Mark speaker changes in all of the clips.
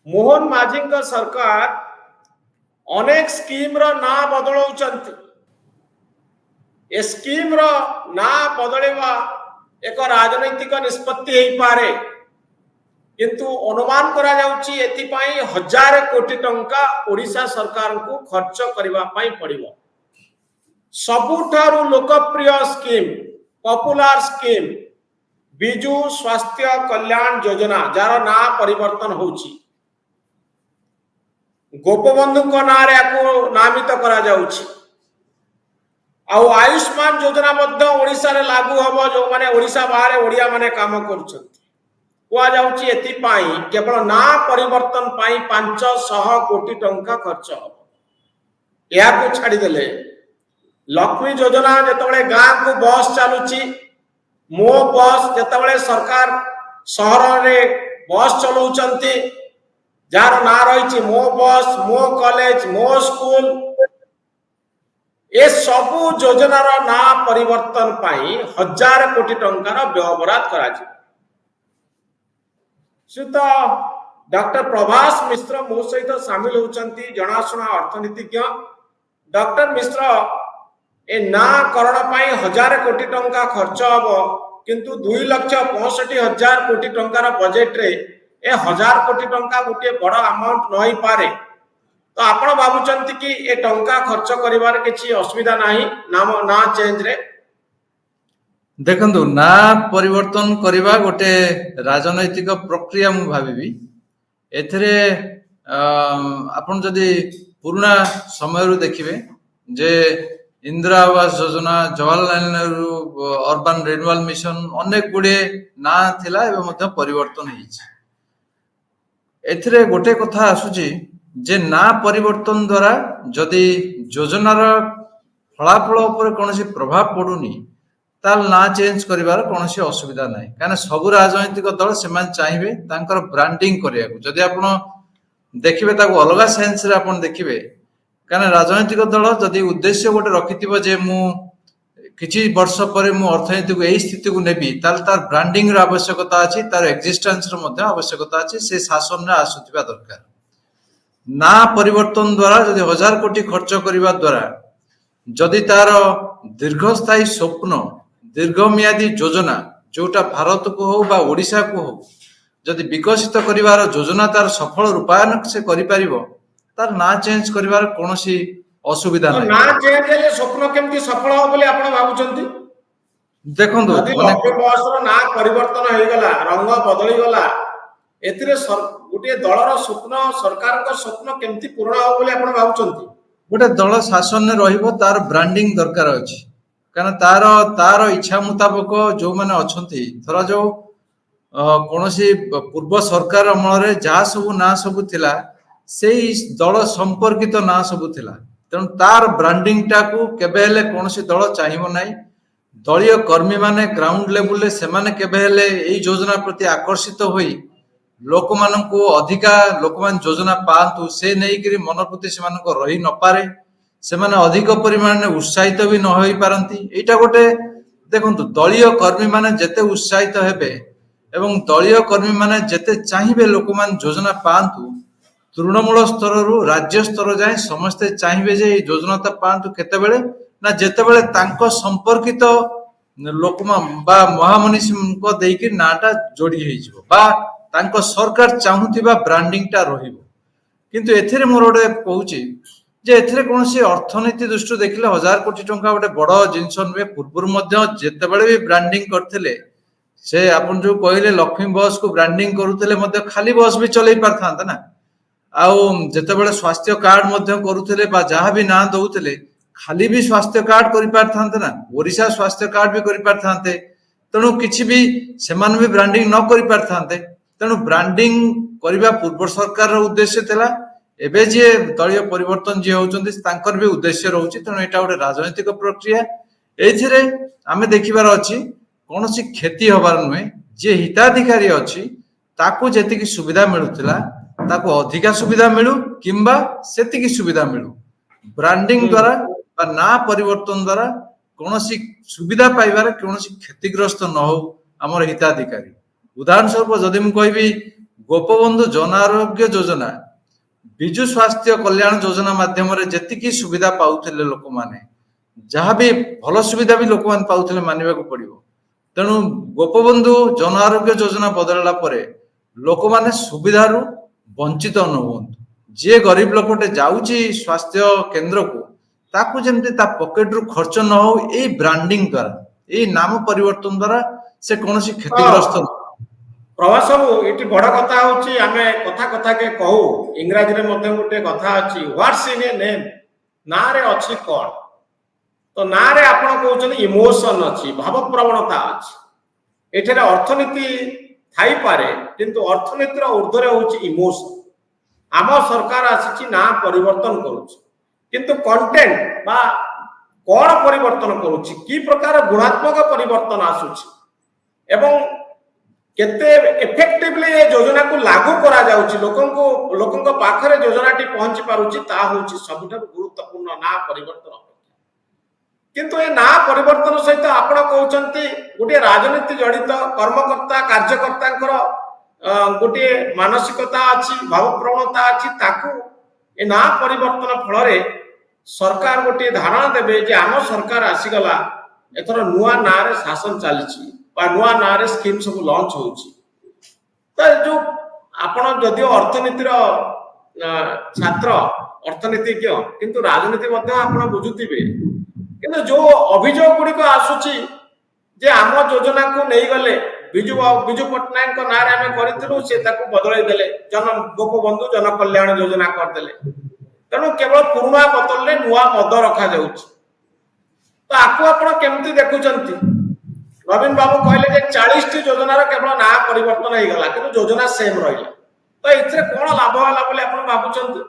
Speaker 1: मोहन माझी सरकार अनेक स्कीम रो ना बदलाउछंती। ए स्कीम रो ना बदलेवा एक राजनैतिक निष्पत्ति हेई पारे, किंतु अनुमान करा जाउची एथिपाई 1000 कोटी टंका ओडिशा सरकार को खर्च करिवा पाई पड़िबो। सबुठारु लोकप्रिय स्कीम, पॉपुलर स्कीम बिजू स्वास्थ्य कल्याण योजना जार ना परिवर्तन होउची। गोपबंधु को नारे को नामित करा जाउची। आउ आयुष्मान योजना मध्य ओडिशा रे लागू हबो, जो माने ओडिशा बाहर ओडिया माने काम करूछंती। कुआ जाउची एथिपाई केवल ना परिवर्तन पाई 500 कोटी टंका खर्च हबो। या को छाडी देले लक्ष्मी योजना जेतबेले गां को बस चालुची, मो बस जेतबेले सरकार शहर रे बस चलाउछंती, जार ना रही मो बस, मो कॉलेज, मो स्कूल, ए सबु योजनार ना परिवर्तन पाई 1000 कोटी टंकार व्यवहार करा। डॉक्टर प्रभास मिश्र मो सहित सामिल होती, जनाशुना अर्थनीतिज्ञ। डॉक्टर मिश्र ए ना करण पाई 1000 कोटी टंका खर्च हबो, किंतु 2,65,000 कोटी टंकार बजेट रे ए 1000 कोटी टंका गोटे बड़ अमाउंट नई पारे। तो आपण भाबुचंती कि ए टंका खर्च करिवार किछि असुविधा नाही ना चेंज रे?
Speaker 2: देखंतु ना परिवर्तन करिवा गोटे राजनैतिक प्रक्रिया मु भाबिबी। एथरे आपण जदि पुराना समय रु देखिबे जे Indira Awas Yojana, Jawaharlal Nehru urban renewal mission अनेक गुडे ना थिला एवं मध्य परिवर्तन हेछि। एथरे गोटे कथा आसुची जे ना परिवर्तन द्वारा जदि योजनार फलाफल उपर कोनोसी प्रभाव पडुनी ताल ना चेंज करिवार कोनोसी असुविधा नाही। काना सब राजनैतिक दल सेमान चाहिबे तांकर ब्रांडिंग करियाको। जदि आपण देखिबे ताको अलगा सेंस रे आपण देखिबे, काना राजनैतिक दल जदि उद्देश्य गोटे रखिथिबो जे मु किछि वर्ष पर मु अर्थनीति को एई स्थिति को नेबी, ताल तार ब्रांडिंग रो आवश्यकता अछि, तार एक्जिस्टेंस रो मध्ये आवश्यकता अछि, से शासन रे आसुथिबा दरकार। ना परिवर्तन द्वारा जदि 1000 कोटी खर्च करिवा द्वारा जदि तार दीर्घस्थायी स्वप्न, दीर्घमियादी योजना जोटा भारत को हो बा ओडिशा को हो जदि विकसित करिवार योजना तार सफल रूपायन से करि परिबो, तार ना चेंज करिवार कोनोसी असुविधा नाही।
Speaker 1: ना चेंज हेले स्वप्न केमती सफल हो बोली आपण भाबुचंती?
Speaker 2: देखंतु
Speaker 1: माने बस रो ना परिवर्तन होई गला, रंग बदली गला, एथिरे गोटे दलर स्वप्न, सरकार को स्वप्न केमती पूर्ण हो बोली आपण भाबुचंती?
Speaker 2: गोटे दल शासन ने रहिबो, तार ब्रांडिंग दरकार अछि। कारण तार इच्छा मुताबिक जो माने अछंती, थरा जो कोनोसी पूर्व सरकार अमल रे जा सब ना सब थिला, सेई दल संपर्कित ना सब थिला। तेणु तार ब्रांडिंग टाकू केबे हेले कोनोसी दल चाहिबो नाही। दलीय कर्मी माने ग्राउंड लेवल ले सेमाने केबे हेले एई योजना प्रति आकर्षित होई लोकमानंकु अधिका लोकमान योजना पांतु से नेइकरी मन प्रति सेमानको रही न पारे, सेमाने अधिक परिमाण में उत्साहित भी न होई पारंती। एटा गोटे देखंतु दलीय कर्मी माने जेते उत्साहित हेबे एवं दलीय कर्मी माने जेते चाहिबे लोकमान योजना पांतु, तृणमूल स्तर रु राज्य स्तर जाए समस्ते चाहिए जे योजना पांतु केतेबेले ना जेतेबेले तांको संपर्कित लोक बा महामनीषी को देकी नाटा जोड़ी हेजिवो बा तांको सरकार चाहुथिबा ब्रांडिंग टा रहिबो। किंतु एथिरे मोर गोटे कहूची जे एथिरे कोनोसी अर्थनीति दृष्टि देखिले 1000 कोटी टंका गोटे बड़ जिंस नुहे। पूर्व मध्य जेतेबेले भी ब्रांडिंग करथिले, से आपण जो कहले लक्ष्मी बस को ब्रांडिंग करूथिले मध्य खाली बस भी चलै पारथांता ना। आउ जेतेबेले स्वास्थ्य कार्ड मध्य करूथिले बा जहा भी ना दउथिले खाली भी स्वास्थ्य कार्ड करि पारथांते ना, ओडिशा स्वास्थ्य कार्ड भी करि पारथांते। तेणु किछि भी सेमान भी ब्रांडिंग न करि पारथांते। तेणु ब्रांडिंग करिबा पूर्व सरकार रो उद्देश्य थिला। एबे जे दलीय परिवर्तन जे होउचंती तांकर भी उद्देश्य रहउची। तेणु एटा गोटे राजनैतिक प्रक्रिया। एथिरे आमे देखिबार अछि कोनोसी क्षति होबार नुहे। जे हिताधिकारी अछि ताकू जेतिकी सुविधा मिलुथिला ताको अधिका सुविधा मिलू किंबा सेतिकी सुविधा मिलू। ब्रांडिंग द्वारा बा ना परिवर्तन द्वारा कोनोसी सुविधा पाइबार कोनोसी क्षतिग्रस्त न हो हमर हिताधिकारी। उदाहरण स्वरूप जदि मु कहबी ଗୋପବନ୍ଧୁ ଜନ ଆରୋଗ୍ୟ ଯୋଜନା ବିଜୁ ସ୍ୱାସ୍ଥ୍ୟ କଲ୍ୟାଣ ଯୋଜନା ମାଧ୍ୟମରେ ଯେତିକି ସୁବିଧା ପାଉଥିଲେ ଲୋକମାନେ, ଯାହା ବି ଭଲ ସୁବିଧା ବି ଲୋକମାନେ ପାଉଥିଲେ ମାନିବାକୁ ପଡିବ। ତେଣୁ ଗୋପବନ୍ଧୁ ଜନ ଆରୋଗ୍ୟ ଯୋଜନା ବଦଳିଲା ପରେ ଲୋକମାନେ ସୁବିଧାରୁ ବଞ୍ଚିତ ନ ହୁଅନ୍ତୁ। ଯିଏ ଗରିବ ଲୋକଟେ ଯାଉଛି ସ୍ୱାସ୍ଥ୍ୟ କେନ୍ଦ୍ରକୁ, ତାକୁ ଯେମିତି ତା ପକେଟରୁ ଖର୍ଚ୍ଚ ନ ହଉ, ଏଇ ବ୍ରାଣ୍ଡିଂ ଦ୍ୱାରା, ଏଇ ନାମ ପରିବର୍ତ୍ତନ ଦ୍ୱାରା ସେ କୌଣସି କ୍ଷତିଗ୍ରସ୍ତ ନ ହଉ।
Speaker 1: ପ୍ରଭାସ ବାବୁ, ଏଠି ବଡ କଥା ହଉଛି ଆମେ କଥା କଥାକେ କହୁ, ଇଂରାଜୀରେ ମଧ୍ୟ ଗୋଟେ କଥା ଅଛି, ହ୍ୱାଟ୍ସ ଇନ୍ ଏ ନେମ୍, ନାଁରେ ଅଛି କଣ? ତ ନାଁରେ ଆପଣ କହୁଛନ୍ତି ଇମୋସନ ଅଛି, ଭାବ ପ୍ରବଣତା ଅଛି। ଏଠାରେ ଅର୍ଥନୀତି ଥାଇପାରେ, କିନ୍ତୁ ଅର୍ଥନୀତିର ଉର୍ଦ୍ଧ୍ୱରେ ହଉଛି ଇମୋସନ। ଆମ ସରକାର ଆସିଛି ନା ପରିବର୍ତ୍ତନ କରୁଛି, କିନ୍ତୁ କଣ୍ଟେଣ୍ଟ ବା କଣ ପରିବର୍ତ୍ତନ କରୁଛି, କି ପ୍ରକାର ଗୁଣାତ୍ମକ ପରିବର୍ତ୍ତନ ଆସୁଛି ଏବଂ କେତେ ଏଫେକ୍ଟିଭଲି ଏ ଯୋଜନାକୁ ଲାଗୁ କରାଯାଉଛି, ଲୋକଙ୍କ ପାଖରେ ଯୋଜନାଟି ପହଞ୍ଚି ପାରୁଛି, ତାହା ହେଉଛି ସବୁଠାରୁ ଗୁରୁତ୍ୱପୂର୍ଣ୍ଣ ନା ପରିବର୍ତ୍ତନ। କିନ୍ତୁ ଏ ନା ପରିବର୍ତ୍ତନ ସହିତ ଆପଣ କହୁଛନ୍ତି ଗୋଟିଏ ରାଜନୀତି ଜଡ଼ିତ କର୍ମକର୍ତ୍ତା କାର୍ଯ୍ୟକର୍ତ୍ତାଙ୍କର ଗୋଟିଏ ମାନସିକତା ଅଛି, ଭାବ ପ୍ରବଣତା ଅଛି, ତାକୁ ଏ ନା ପରିବର୍ତ୍ତନ ଫଳରେ ସରକାର ଗୋଟିଏ ଧାରଣା ଦେବେ ଯେ ଆମ ସରକାର ଆସିଗଲା, ଏଥର ନୂଆ ନାଁରେ ଶାସନ ଚାଲିଛି ବା ନୂଆ ନାଁରେ ସ୍କିମ୍ ସବୁ ଲଞ୍ଚ ହଉଛି। ତ ଯୋଉ ଆପଣ ଯଦିଓ ଅର୍ଥନୀତିର ଛାତ୍ର, ଅର୍ଥନୀତିଜ୍ଞ, କିନ୍ତୁ ରାଜନୀତି ମଧ୍ୟ ଆପଣ ବୁଝୁଥିବେ। କିନ୍ତୁ ଯୋଉ ଅଭିଯୋଗ ଗୁଡିକ ଆସୁଛି ଯେ ଆମ ଯୋଜନାକୁ ନେଇଗଲେ, ବିଜୁ ପଟ୍ଟନାୟକଙ୍କ ନାଁରେ ଆମେ କରିଥିଲୁ, ସେ ତାକୁ ବଦଳେଇ ଦେଲେ, ଗୋପବନ୍ଧୁ ଜନ କଲ୍ୟାଣ ଯୋଜନା କରିଦେଲେ। ତେଣୁ କେବଳ ପୁରୁଣା ବୋତଲରେ ନୂଆ ମଦ ରଖାଯାଉଛି। ତ ଆକୁ ଆପଣ କେମିତି ଦେଖୁଛନ୍ତି? ନବୀନ ବାବୁ କହିଲେ ଯେ 40ଟି ଯୋଜନାର କେବଳ ନାଁ ପରିବର୍ତ୍ତନ ହେଇଗଲା, କିନ୍ତୁ ଯୋଜନା ସେମ୍ ରହିଲା। ତ ଏଥିରେ କଣ ଲାଭ ହେଲା ବୋଲି ଆପଣ ଭାବୁଛନ୍ତି?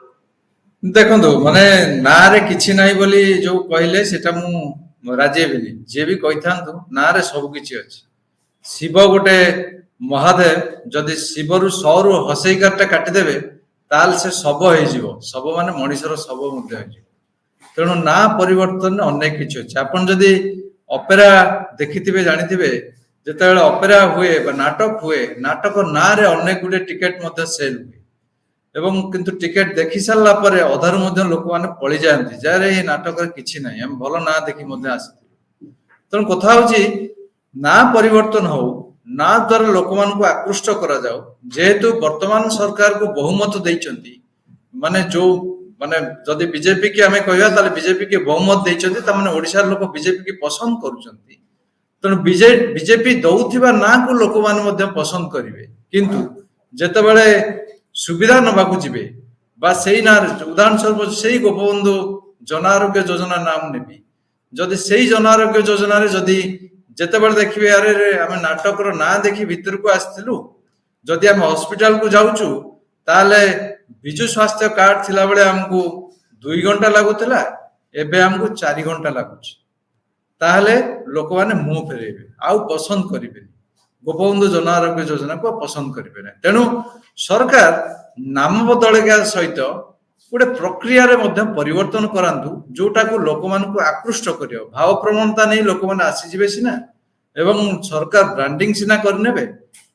Speaker 2: ଦେଖନ୍ତୁ, ମାନେ ନାଁରେ କିଛି ନାହିଁ ବୋଲି ଯୋଉ କହିଲେ ସେଟା ମୁଁ ରାଜି ହେବିନି। ଯିଏ ବି କହିଥାନ୍ତୁ, ନାଁରେ ସବୁ କିଛି ଅଛି। ଶିବ ଗୋଟେ ମହାଦେବ, ଯଦି ଶିବରୁ 100ରୁ ହସେଇକାରଟା କାଟିଦେବେ, ତାହେଲେ ସେ ଶବ ହେଇଯିବ। ଶବ ମାନେ ମଣିଷର ଶବ ମଧ୍ୟ ହେଇଯିବ। ତେଣୁ ନାଁ ପରିବର୍ତ୍ତନରେ ଅନେକ କିଛି ଅଛି। ଆପଣ ଯଦି ଅପେରା ଦେଖିଥିବେ, ଜାଣିଥିବେ, ଯେତେବେଳେ ଅପେରା ହୁଏ ବା ନାଟକ ହୁଏ, ନାଟକ ନାଁରେ ଅନେକ ଗୁଡ଼ିଏ ଟିକେଟ ମଧ୍ୟ ସେଲ୍ ହୁଏ ଏବଂ କିନ୍ତୁ ଟିକେଟ ଦେଖି ସାରିଲା ପରେ ଅଧାରୁ ମଧ୍ୟ ଲୋକମାନେ ପଳେଇ ଯାଆନ୍ତି, ଯାହାର ଏଇ ନାଟକରେ କିଛି ନାହିଁ, ଆମେ ଭଲ ନାଁ ଦେଖି ମଧ୍ୟ ଆସିଥିଲୁ। ତେଣୁ କଥା ହଉଛି, ନାଁ ପରିବର୍ତ୍ତନ ହଉ, ନାଁ ଦ୍ୱାରା ଲୋକମାନଙ୍କୁ ଆକୃଷ୍ଟ କରାଯାଉ। ଯେହେତୁ ବର୍ତ୍ତମାନ ସରକାରକୁ ବହୁମତ ଦେଇଛନ୍ତି, ମାନେ ଯୋଉ ମାନେ ଯଦି ବିଜେପି କି ଆମେ କହିବା, ତାହେଲେ ବିଜେପି କି ବହୁମତ ଦେଇଛନ୍ତି, ତାମାନେ ଓଡ଼ିଶାର ଲୋକ ବିଜେପି କି ପସନ୍ଦ କରୁଛନ୍ତି। ତେଣୁ ବିଜେପି ଦଉଥିବା ନାଁକୁ ଲୋକମାନେ ମଧ୍ୟ ପସନ୍ଦ କରିବେ। କିନ୍ତୁ ଯେତେବେଳେ ସୁବିଧା ନେବାକୁ ଯିବେ ବା ସେଇ ନାଁରେ, ଉଦାହରଣ ସ୍ୱରୂପ ସେଇ ଗୋପବନ୍ଧୁ ଜନ ଆରୋଗ୍ୟ ଯୋଜନା ନାମ ନେବି, ଯଦି ସେଇ ଜନ ଆରୋଗ୍ୟ ଯୋଜନାରେ ଯଦି ଯେତେବେଳେ ଦେଖିବେ, ଆରେ ଆମେ ନାଟକର ନାଁ ଦେଖି ଭିତରକୁ ଆସିଥିଲୁ, ଯଦି ଆମେ ହସ୍ପିଟାଲକୁ ଯାଉଛୁ, ତାହେଲେ ବିଜୁ ସ୍ୱାସ୍ଥ୍ୟ କାର୍ଡ ଥିଲାବେଳେ ଆମକୁ 2 ଘଣ୍ଟା ଲାଗୁଥିଲା, ଏବେ ଆମକୁ 4 ଘଣ୍ଟା ଲାଗୁଛି, ତାହେଲେ ଲୋକମାନେ ମୁହଁ ଫେରେଇବେ, ଆଉ ପସନ୍ଦ କରିବେନି, ଗୋପବନ୍ଧୁ ଜନ ଆରୋଗ୍ୟ ଯୋଜନାକୁ ପସନ୍ଦ କରିବେ ନାହିଁ। ତେଣୁ ସରକାର ନାମ ବଦଳିବା ସହିତ ଗୋଟେ ପ୍ରକ୍ରିୟାରେ ମଧ୍ୟ ପରିବର୍ତ୍ତନ କରାନ୍ତୁ, ଯୋଉଟାକୁ ଲୋକମାନଙ୍କୁ ଆକୃଷ୍ଟ କରିବ। ଭାବ ପ୍ରବଣତା ନେଇ ଲୋକମାନେ ଆସିଯିବେ ସିନା, ଏବଂ ସରକାର ବ୍ରାଣ୍ଡିଂ ସିନା କରିନେବେ,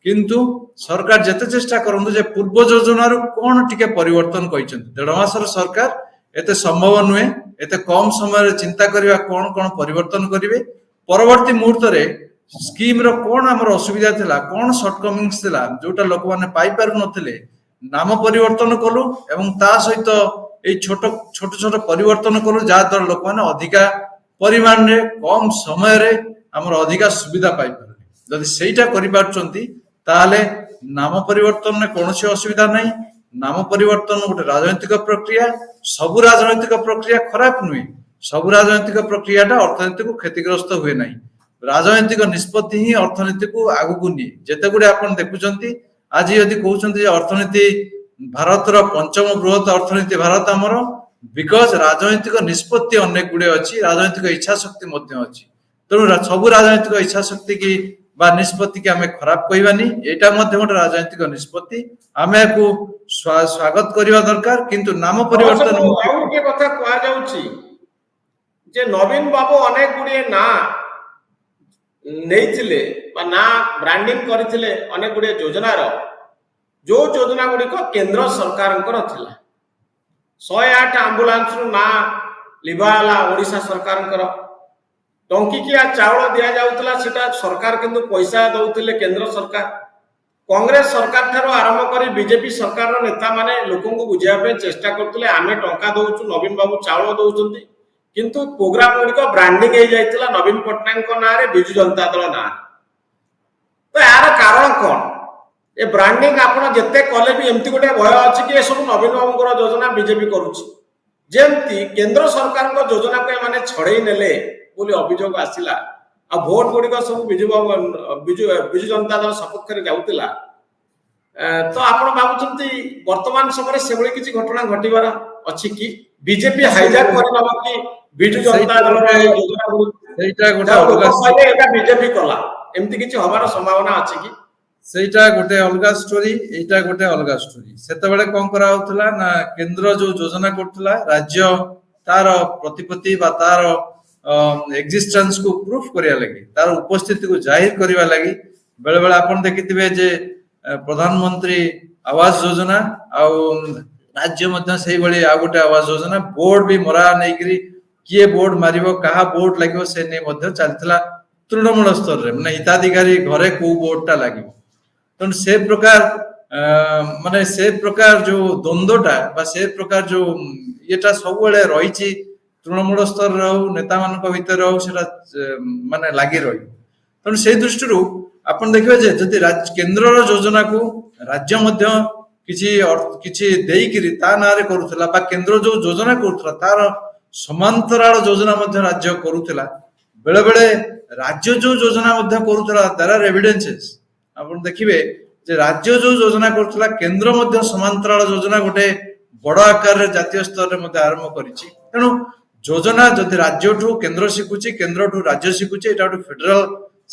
Speaker 2: କିନ୍ତୁ ସରକାର ଯେତେ ଚେଷ୍ଟା କରନ୍ତୁ ଯେ ପୂର୍ବ ଯୋଜନାରୁ କଣ ଟିକେ ପରିବର୍ତ୍ତନ କହିଛନ୍ତି। 1.5 ମାସର ସରକାର ଏତେ ସମ୍ଭବ ନୁହେଁ, ଏତେ କମ ସମୟରେ ଚିନ୍ତା କରିବା କଣ କଣ ପରିବର୍ତ୍ତନ କରିବେ। ପରବର୍ତ୍ତୀ ମୁହୂର୍ତ୍ତରେ ସ୍କିମର କଣ ଆମର ଅସୁବିଧା ଥିଲା, କଣ ସର୍ଟକମିଂସ ଥିଲା, ଯୋଉଟା ଲୋକମାନେ ପାଇପାରୁ ନଥିଲେ, ନାମ ପରିବର୍ତ୍ତନ କଲୁ ଏବଂ ତା ସହିତ ଏଇ ଛୋଟ ଛୋଟ ପରିବର୍ତ୍ତନ କଲୁ, ଯାହାଦ୍ୱାରା ଲୋକମାନେ ଅଧିକା ପରିମାଣରେ କମ ସମୟରେ ଆମର ଅଧିକା ସୁବିଧା ପାଇପାରିବେ। ଯଦି ସେଇଟା କରିପାରୁଛନ୍ତି, ତାହେଲେ ନାମ ପରିବର୍ତ୍ତନରେ କୌଣସି ଅସୁବିଧା ନାହିଁ। ନାମ ପରିବର୍ତ୍ତନ ଗୋଟେ ରାଜନୈତିକ ପ୍ରକ୍ରିୟା। ସବୁ ରାଜନୈତିକ ପ୍ରକ୍ରିୟା ଖରାପ ନୁହେଁ, ସବୁ ରାଜନୈତିକ ପ୍ରକ୍ରିୟାଟା ଅର୍ଥନୀତିକୁ କ୍ଷତିଗ୍ରସ୍ତ ହୁଏ ନାହିଁ। ରାଜନୈତିକ ନିଷ୍ପତ୍ତି ହିଁ ଅର୍ଥନୀତିକୁ ଆଗକୁ ନିଏ। ଯେତେ ଗୁଡେ ଆପଣ ଦେଖୁଛନ୍ତି, ଆଜି ଯଦି କହୁଛନ୍ତି ଯେ ଅର୍ଥନୀତି ଭାରତର 5ମ ବୃହତ ଅର୍ଥନୀତି ଭାରତ ଆମର, ବିକଜ ରାଜନୈତିକ ନିଷ୍ପତ୍ତି ଅନେକ ଗୁଡେ ଅଛି, ରାଜନୈତିକ ଇଚ୍ଛା ଶକ୍ତି ମଧ୍ୟ ଅଛି। ତେଣୁ ସବୁ ରାଜନୈତିକ ଇଚ୍ଛା ଶକ୍ତି କି ବା ନିଷ୍ପତ୍ତି କି ଆମେ ଖରାପ କହିବାନି, ଏଇଟା ମଧ୍ୟ ଗୋଟେ ରାଜନୈତିକ ନିଷ୍ପତ୍ତି, ଆମେ ଏହାକୁ ସ୍ୱାଗତ କରିବା ଦରକାର। କିନ୍ତୁ ନାମ ପରିବର୍ତ୍ତନ
Speaker 1: ଆଉ ଗୋଟିଏ କଥା କୁହାଯାଉଛି ଯେ ନବୀନ ବାବୁ ଅନେକ ଗୁଡ଼ିଏ ନାଁ ନେଇଥିଲେ ବା ନାଁ ବ୍ରାଣ୍ଡିଂ କରିଥିଲେ ଅନେକ ଗୁଡ଼ିଏ ଯୋଜନାର, जो योजना गुड़िक केंद्र सरकार थिला 108 आंबुलांस ना लिभाला ओडिशा सरकार टंकिकिया चाउल दि जाउतला सेटा सरकार किंतु पैसा दउतिले केंद्र सरकार कांग्रेस सरकार ठारो आरंभ करी बीजेपी सरकार नेता माने लोकन को बुझाया पे चेष्टा करतले आमे टंका दउछु नवीन बाबू चाउल दउचंती किंतु प्रोग्राम गुड़िक ब्रांडिंग हो जाइतिला नवीन पटनायक को नारे बिजु जनता दल ना तो यार कारण कौन ए ब्रांडिंग आपण जत्ते कले भी एमती गोटे भय अछि कि ए सब नवीन बाबूंकर योजना बीजेपी करूछि जेमती केंद्र सरकार को योजना को माने छड़े नेले बोली अभियोग आसिला आ भोट गुड़िक सब बिजु जनता दल सपक्ष जाऊला तो आपण भाबुचंती वर्तमान समय से भली किछि घटना घटिबार अछि कि बीजेपी हाईजैक करनबा कि बिजु जनता दल योजना
Speaker 2: ସେଇଟା ଗୋଟେ ଅଲଗା
Speaker 1: एटा बीजेपी कला एमती किछि हबार संभावना अछि कि
Speaker 2: ସେଇଟା ଗୋଟେ ଅଲଗା ଷ୍ଟୋରି ଏଇଟା ଗୋଟେ ଅଲଗା ଷ୍ଟୋରି ସେତେବେଳେ କଣ କରା ହଉଥିଲା ନା କେନ୍ଦ୍ର ଯୋଉ ଯୋଜନା କରୁଥିଲା ରାଜ୍ୟ ତାର ପ୍ରତିପତ୍ତି ବା ତାର ଏକ୍ଜିଷ୍ଟେନ୍ସ को प्रूफ करिया लागि तार उपस्थिति को जाहिर करिया लागि बेले बेले आपण देखिथिबे जे प्रधानमंत्री आवास योजना आ राज्य मध्य सेही बळी आ गोटे आवास योजना बोर्ड भी मरा नै करी किए बोर्ड मारिबो कहा बोर्ड लागिबो से नै मध्य चलतला तृणमूल स्तर रे माने हिताधिकारी घरे को बोर्डटा लागिबो तन से प्रकार माने से प्रकार जो द्वंद्वटा बा से प्रकार जो एटा सब बेले रहिछि तृणमूल स्तर रहू नेता मान भीतर रहू सेटा माने लागि रही तेणु से दृष्टि आपण देखिबे जे जदि केंद्र योजना को राज्य मध्य किछि देइकिरी ता नारे करूथला बा केंद्र जो योजना करूथला तार समांतराल योजना मध्य राज्य करूथला बेले बेले राज्य जो योजना मध्य करूथला देयर आर एविडेंसेस आपण देखिबे जे राज्य जो योजना करूथला केंद्र मध्य समांतराल योजना गोटे बड़ आकार रे जातीय स्तर रे मध्य आरंभ करिछि तेणु योजना जदि राज्य ठू केंद्र शिखुची केंद्र ठू राज्य शिखुची एटा फेडरल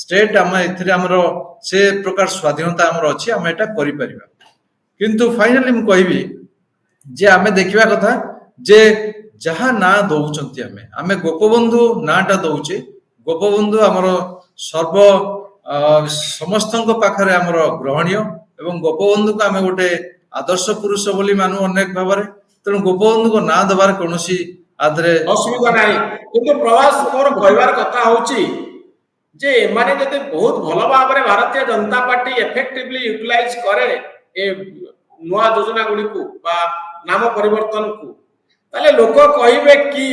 Speaker 2: स्टेट आम एथिरे हमरो से प्रकार स्वाधीनता हमरो अछि हम एटा करि परिबा किंतु फाइनली हम कहबी जे आमे देखिबा कथा जे जहा ना दउचंती आमे गोपबंधु नाटा दउचे गोपबंधु हमरो सर्व समस्तक पाखरे हमरो ग्रहणीय एवं गोपबंधु को आमे गोटे आदर्श पुरुष बोली मानु अनेक भाबरे तेणु गोपबंधु को ना दबार कोनोसी आदरे
Speaker 1: असुविधा नाही किंतु प्रवास मोर कहबार कथा होची जे माने जते बहुत भलो भाबरे Bharatiya Janata party effectively utilise करे ए नुआ योजना गुडी को बा नाम परिवर्तन को ताले लोक कहिबे कि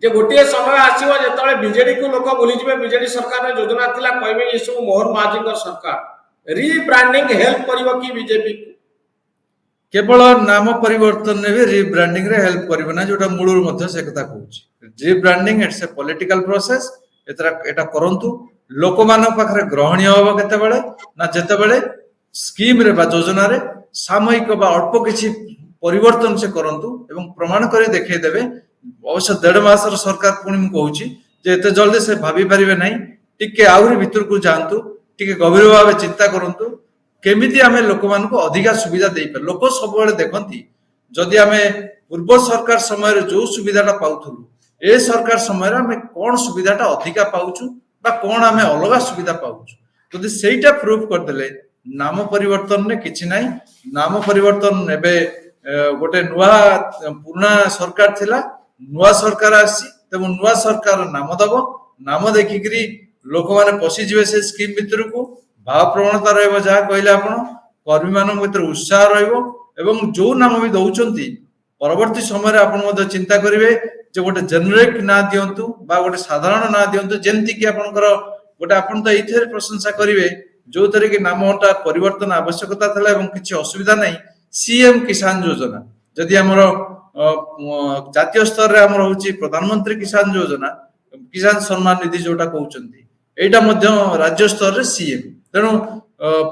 Speaker 1: जे गोटे समय आसीबो जेतले बीजेडी को लोक भूली जिवे बीजेडी सरकार रे योजना थिला कहिबे ये सब मोहन माझी सरकार रीब्रांडिंग हेल्प करिवो कि बीजेपी
Speaker 2: केवल नाम परिवर्तन ने भी रीब्रांडिंग रे हेल्प करिवो ना जोटा मूलर मध्य से कथा कहूची rebranding it's a political process एटा करंतु लोक मान पाखरे ग्रहणीय होबो केते बेले ना जेते बेले स्कीम रे बा योजना रे सामयिक बा अल्प किछि परिवर्तन से करंतु एवं प्रमाण करी देखै देबे अवश्य 1.5 मासर सरकार पुणी कहूची जे एते जल्दी से भाबी परिबे नै टिके आउरी भीतर को जानतु टिके गभीर भाबे चिंता करंतु केमिति आमे लोक मान को अधिका सुविधा देई पर लोक सब बेले देखंती जदि आमे पूर्व सरकार समय रे जो सुविधाटा पाउथुलु ए सरकार समय रे आमे कोन सुविधाटा अधिका पाउछु बा कोन आमे अलगा सुविधा पाउछु जदि सेइटा प्रूफ कर देले नाम परिवर्तन ने किछि नै नाम परिवर्तन एबे गोटे नुआ पुराना सरकार थिला नुआ सरकार आसी तब नुआ सरकार नाम दबो नाम देखिकरी लोक माने पसी जिवे से स्कीम भीतर को भाव प्रवणता रहबो जा कहले आपण कर्मी मान भीतर उत्साह रहबो एवं जो नाम भी दउचंती परवर्ती समय रे आपण मध्य चिंता करिवे जे गोटे जेनेरिक ना दियंतु बा गोटे साधारण ना दियंतु जेंति कि आपनकर गोटे आपण त इथे प्रशंसा करिवे जो तरे कि नामटा परिवर्तन आवश्यकता थला एवं किछि असुविधा नै सीएम किसान योजना जदि हमरो जातीय स्तर रे हमरो होची प्रधानमंत्री किसान योजना किसान सम्मान निधि जोटा कहउचंती एटा मध्य राज्य स्तर रे सीएम तेणु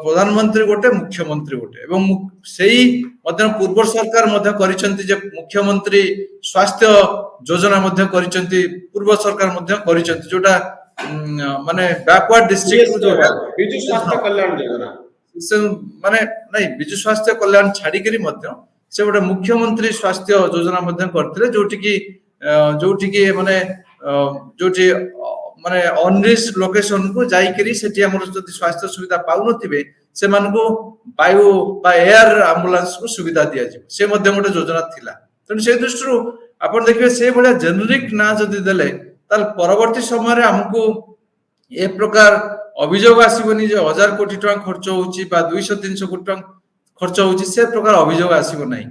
Speaker 2: प्रधानमंत्री गोटे मुख्यमंत्री गोटे एवं सेही मध्य पूर्व सरकार मध्य करिसंती जे मुख्यमंत्री स्वास्थ्य योजना मध्य करिसंती पूर्व सरकार मध्य करिसंती जोटा माने बैकवर्ड डिस्ट्रिक्ट जो
Speaker 1: बिजु स्वास्थ्य कल्याण योजना
Speaker 2: से माने नहीं बिजु स्वास्थ्य कल्याण छाड़ी करी मध्य से गोटे मुख्यमंत्री स्वास्थ्य योजना मध्य करथिले जोटी की माने जोटी ମାନେ ଅନରିଚ ଲୋକେସନ को जाइकरी सेठी हमर जदि स्वास्थ्य सुविधा पाउनथिबे सेमानकु वायु बा एयर एम्बुलेंस को सुविधा दिया जिवो से मध्य गोटे योजना थिला तेणु से दृष्टिରୁ आपण देखिबे से भलिया जेनेरिक ना जदि देले ताल परवर्ती समय रे हमकु ए प्रकार अभियोग आसीबनी जे 1000 कोटी टका खर्च होउची बा 200-300 कोटी टका खर्च होउची से प्रकार अभियोग आसीबो नाही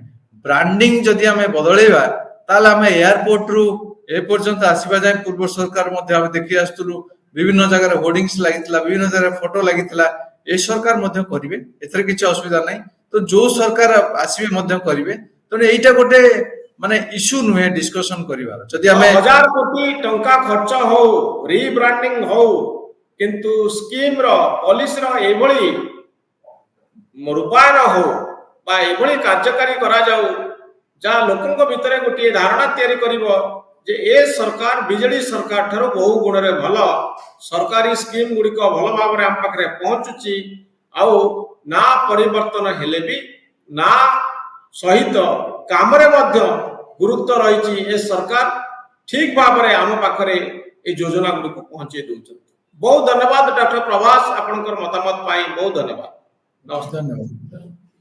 Speaker 2: ब्रांडिंग जदि हमें बदलेबा ताल हमें एयरपोर्ट रु ए पर्यंत आसीबा जाय पूर्व सरकार मध्ये हम देखि आस्तुलु विभिन्न जगह रे होर्डिंग्स लागितला विभिन्न जगह रे फोटो लागितला ए सरकार मध्ये करिवे एथरे किछ असुविधा नाही तो जो सरकार आसीबे मध्ये करिवे तो एटा गोटे माने इश्यू नुहे डिस्कशन करिवार जदि हमें
Speaker 1: 1000 कोटी टंका खर्च हो रीब्रांडिंग हो किंतु स्कीम रो पॉलिसी रो एभली रूपायन हो बा एभली कार्यकारी करा जाऊ जा लोकंक भितरे गोटे धारणा तयारी करिवो जे ए सरकार बिजेडी सरकार ठरो बहु गुण रे भलो सरकारी स्कीम गुडी को भलो भाव रे हम पाखरे पहुंचुची आउ ना परिवर्तन हेले भी ना सहित काम रे मध्य गुरुत्व रही ए सरकार ठीक भाव रे हम पाखरे ए योजना गुडी को पहुंचे दउछ बहुत धन्यवाद डॉक्टर प्रभास आपनकर मतामत पाई बहुत धन्यवाद
Speaker 2: धन्यवाद।